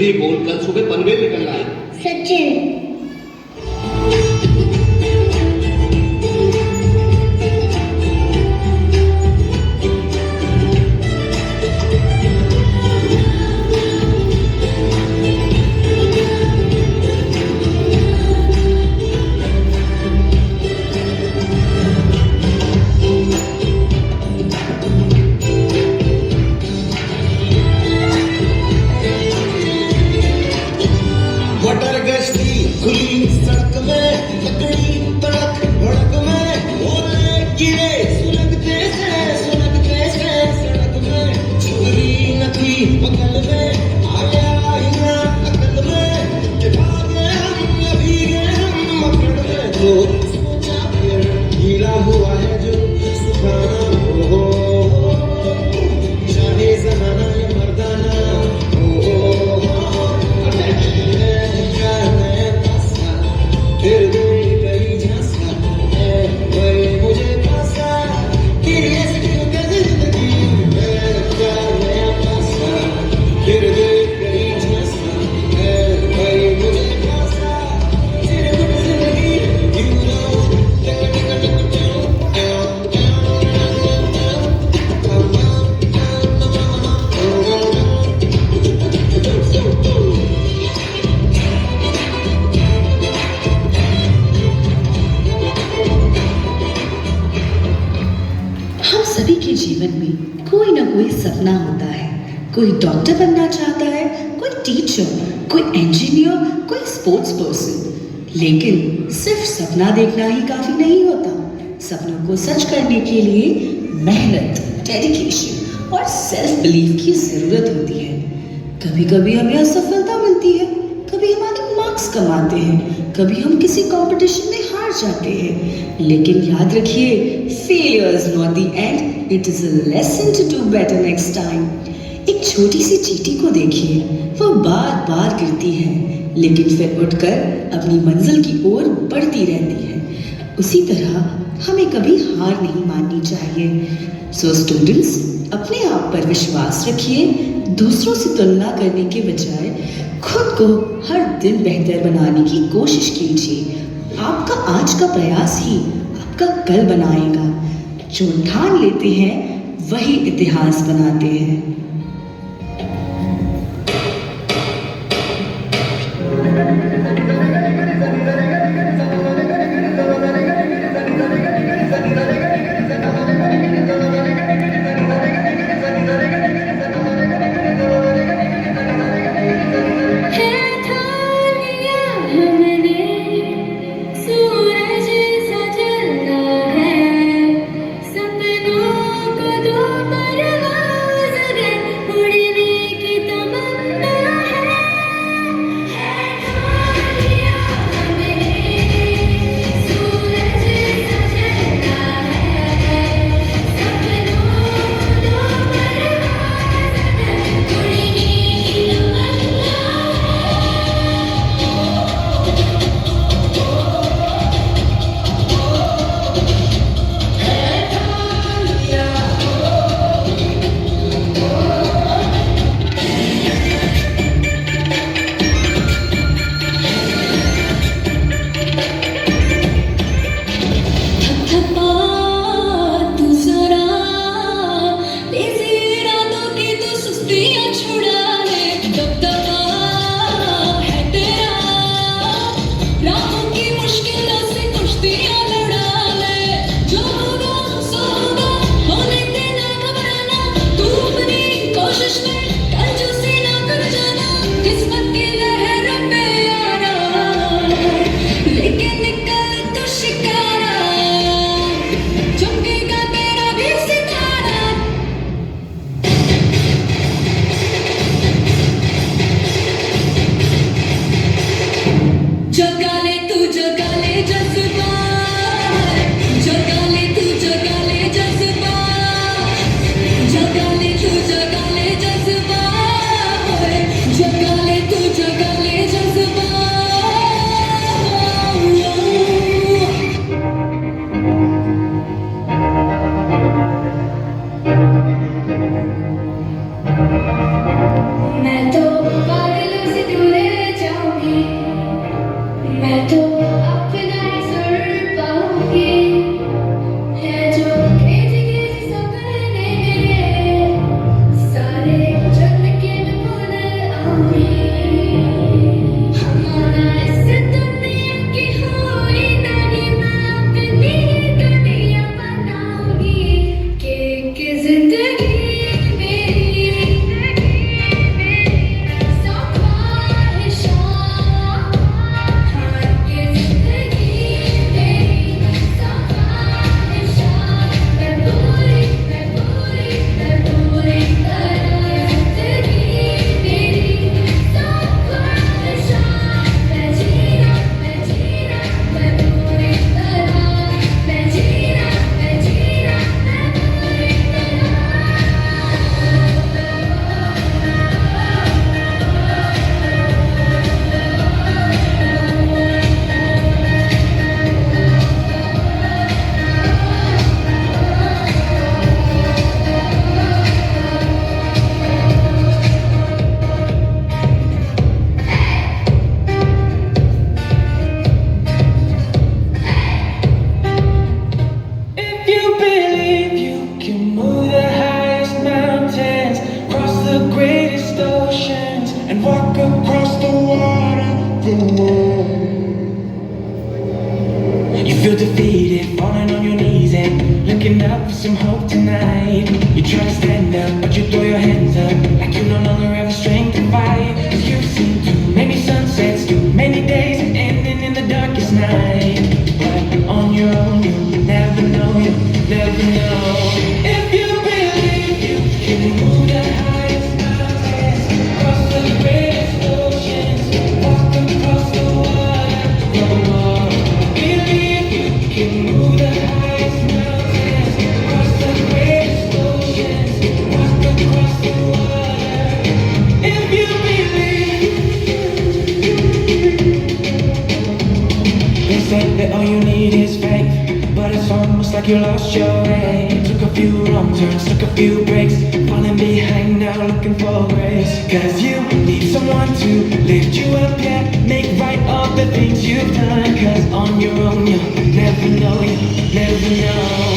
जल्दी बोल, कल सुबह पनवेल निकलना है। सचिन। मटर गश्ती खुली सड़क में, लकड़ी तड़क भड़क में, ओले गिरे सुलगते से सड़क में, छुरी नकली पकड़ में, आया हिना अकल में, कि भागे हम या भीगे हम मकड़ में। तो सोचा फिर गीला हुआ है जो सुखाना हो, चाहे जमाना या मर्दाना हो। फिर दूर कहीं झांसा है वही मुझे पासा, फिर ये जिंदगी है क्या नया पासा। फिर दूर कहीं झांसा है वही मुझे पासा, फिर जिंदगी you know टिक टिक टिक हम सभी के जीवन में कोई ना कोई सपना होता है। कोई डॉक्टर बनना चाहता है, कोई टीचर, कोई इंजीनियर, कोई स्पोर्ट्स पर्सन। लेकिन सिर्फ सपना देखना ही काफी नहीं होता। सपनों को सच करने के लिए मेहनत, डेडिकेशन और सेल्फ बिलीफ की जरूरत होती है। कभी कभी हमें असफलता मिलती है, कभी हमारे मार्क्स कम आते हैं, कभी हम किसी कंपटीशन में हार जाते हैं। लेकिन याद रखिए, failure is not the end, it is a lesson to do better next time. एक छोटी सी चींटी को देखिए, वो बार बार गिरती है लेकिन फिर उठकर अपनी मंजिल की ओर बढ़ती रहती है। उसी तरह हमें कभी हार नहीं माननी चाहिए। सो स्टूडेंट्स, अपने आप पर विश्वास रखिए। दूसरों से तुलना करने के बजाय खुद को हर दिन बेहतर बनाने की कोशिश कीजिए। आपका आज का प्रयास ही आपका कल बनाएगा। जो ठान लेते हैं वही इतिहास बनाते हैं। जगा ले तू जगा ले जज्बा। अपना सुर पाओगे है जो केजी सपने सारे चल के मैं भूल आऊंगी हमारा इस दुनिया की होई नहीं मैं अपनी दुनिया बनाऊंगी कि जिंदगी walk across the water, the world. You feel defeated, falling on your knees and looking up for some hope tonight. You try to stand up, but you throw your hands up like you no longer have the strength to fight. 'Cause you've seen too many sunsets, too many days ending in the darkest night. But on your own, you'll never know, you'll never know. If you believe you can move the highest mountains, cross the greatest oceans, walk across the water, the world. Believe you can move the highest mountains, cross the greatest oceans, walk across the water. If you believe. They say that all you need is faith, but it's almost like you lost your way. Took a few wrong turns, took a few breaks, falling behind now looking for grace. 'Cause you need someone to lift you up, yeah, make right all the things you've done. 'Cause on your own you'll never know, you'll never know.